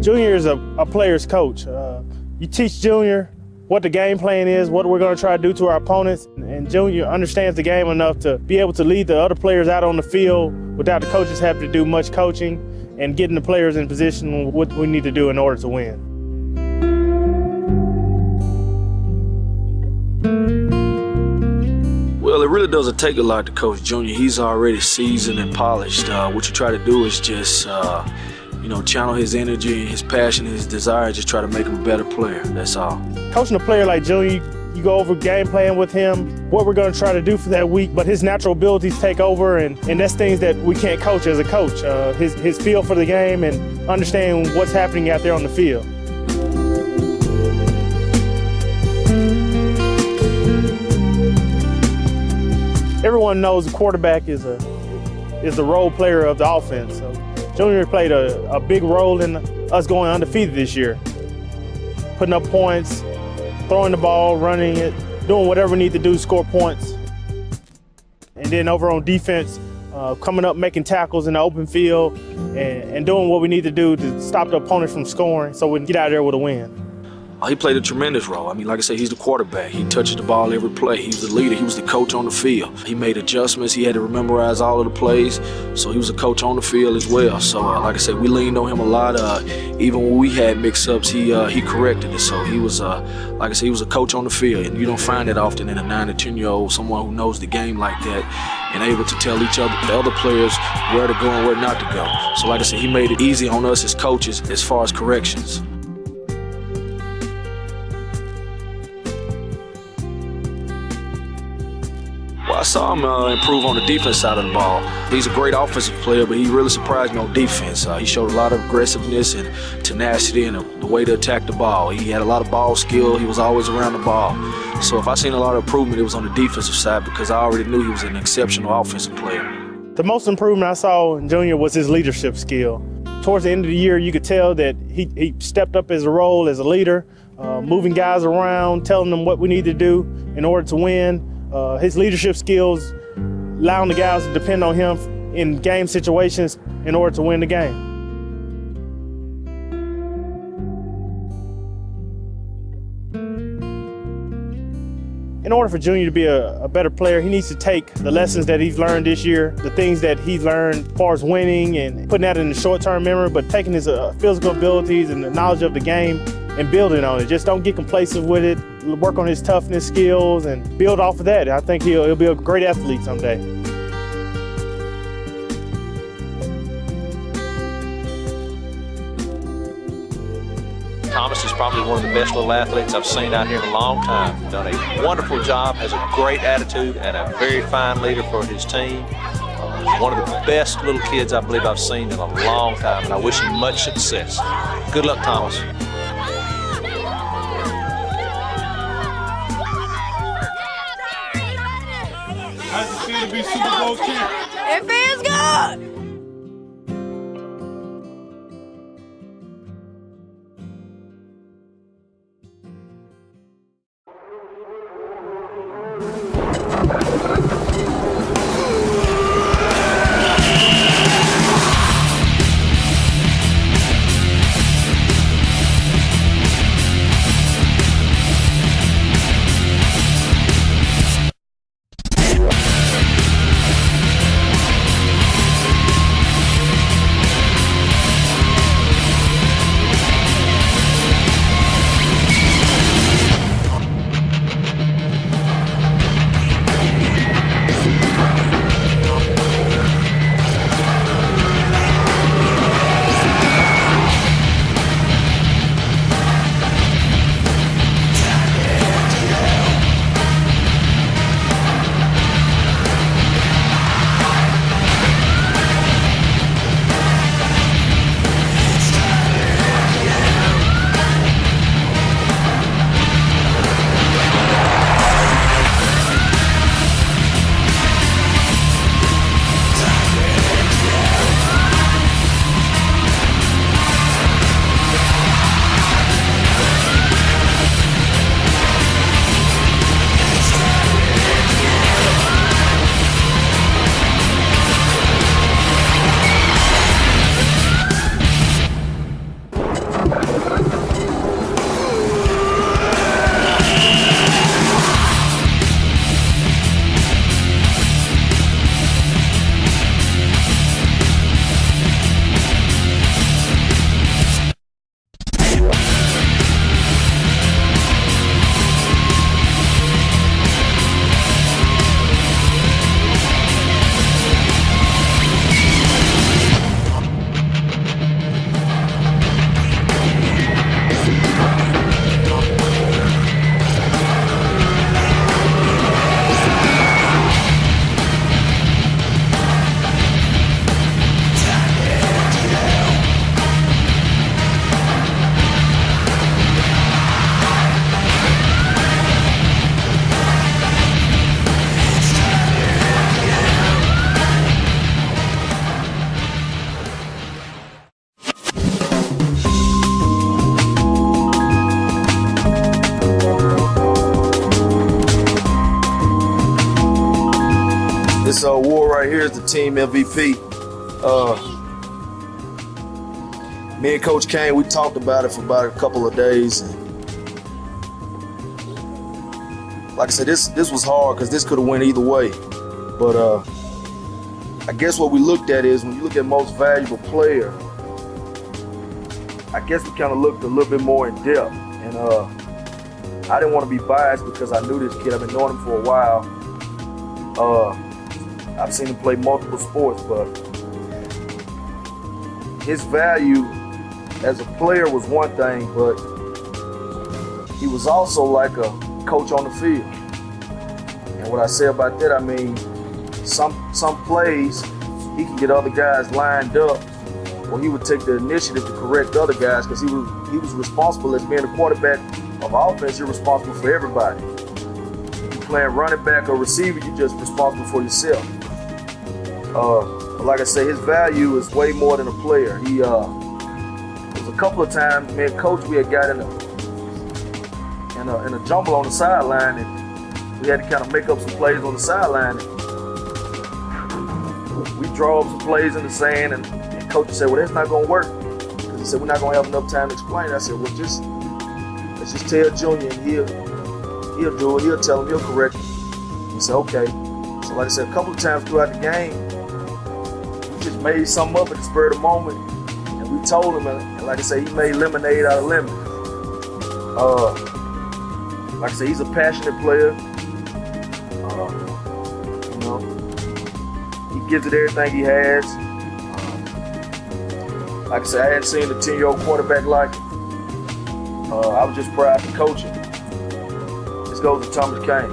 Junior is a player's coach. You teach Junior what the game plan is, what we're going to try to do to our opponents, and Junior understands the game enough to be able to lead the other players out on the field without the coaches having to do much coaching and getting the players in position what we need to do in order to win. Well, it really doesn't take a lot to coach Junior. He's already seasoned and polished. What you try to do is just channel his energy, his passion, his desire, just try to make him a better player, that's all. Coaching a player like Junior, you go over game plan with him, what we're going to try to do for that week, but his natural abilities take over, and that's things that we can't coach as a coach. His feel for the game and understanding what's happening out there on the field. Everyone knows the quarterback is the role player of the offense. So Junior played a big role in us going undefeated this year. Putting up points, throwing the ball, running it, doing whatever we need to do to score points. And then over on defense, coming up, making tackles in the open field, and doing what we need to do to stop the opponent from scoring so we can get out of there with a win. He played a tremendous role. I mean, like I said, he's the quarterback. He touches the ball every play. He was the leader. He was the coach on the field. He made adjustments. He had to memorize all of the plays. So he was a coach on the field as well. So, like I said, we leaned on him a lot. Even when we had mix-ups, he corrected it. So he was, like I said, he was a coach on the field. And you don't find that often in a 9 to 10-year-old, someone who knows the game like that and able to tell the other players where to go and where not to go. So, like I said, he made it easy on us as coaches as far as corrections. Well, I saw him improve on the defense side of the ball. He's a great offensive player, but he really surprised me on defense. He showed a lot of aggressiveness and tenacity and the way to attack the ball. He had a lot of ball skill. He was always around the ball. So if I seen a lot of improvement, it was on the defensive side because I already knew he was an exceptional offensive player. The most improvement I saw in Junior was his leadership skill. Towards the end of the year, you could tell that he stepped up his role as a leader, moving guys around, telling them what we need to do in order to win. His leadership skills, allowing the guys to depend on him in game situations in order to win the game. In order for Junior to be a better player, he needs to take the lessons that he's learned this year, the things that he's learned as far as winning and putting that in the short-term memory, but taking his physical abilities and the knowledge of the game and building on it. Just don't get complacent with it. Work on his toughness skills and build off of that. I think he'll be a great athlete someday. Thomas is probably one of the best little athletes I've seen out here in a long time. Done a wonderful job, has a great attitude, and a very fine leader for his team. One of the best little kids I believe I've seen in a long time, and I wish him much success. Good luck, Thomas. How's it feel to be Super Bowl champ? It feels good! team MVP. Me and Coach Cain, we talked about it for about a couple of days. And like I said, this was hard because this could have went either way. But I guess what we looked at is when you look at most valuable player, I guess we kind of looked a little bit more in depth. And I didn't want to be biased because I knew this kid. I've been knowing him for a while. I've seen him play multiple sports, but his value as a player was one thing, but he was also like a coach on the field. And what I say about that, I mean, some plays he can get other guys lined up, or he would take the initiative to correct other guys because he was responsible as being a quarterback of offense. You're responsible for everybody. If you're playing running back or receiver, you're just responsible for yourself. But like I say, his value is way more than a player. He there was a couple of times, me and Coach, we had got in a jumble on the sideline, and we had to kind of make up some plays on the sideline. We drove some plays in the sand, and Coach said, "Well, that's not going to work." Because he said, "We're not going to have enough time to explain it." I said, "Well, let's just tell Junior, and he'll do it. He'll tell him, he'll correct him." He said, "Okay." So like I said, a couple of times throughout the game, we just made something up at the spur of the moment, and we told him, and like I said, he made lemonade out of lemon. Like I said, he's a passionate player. You know, he gives it everything he has. Like I said, I hadn't seen a 10-year-old quarterback like him. I was just proud to coach him. This goes to Thomas Cain.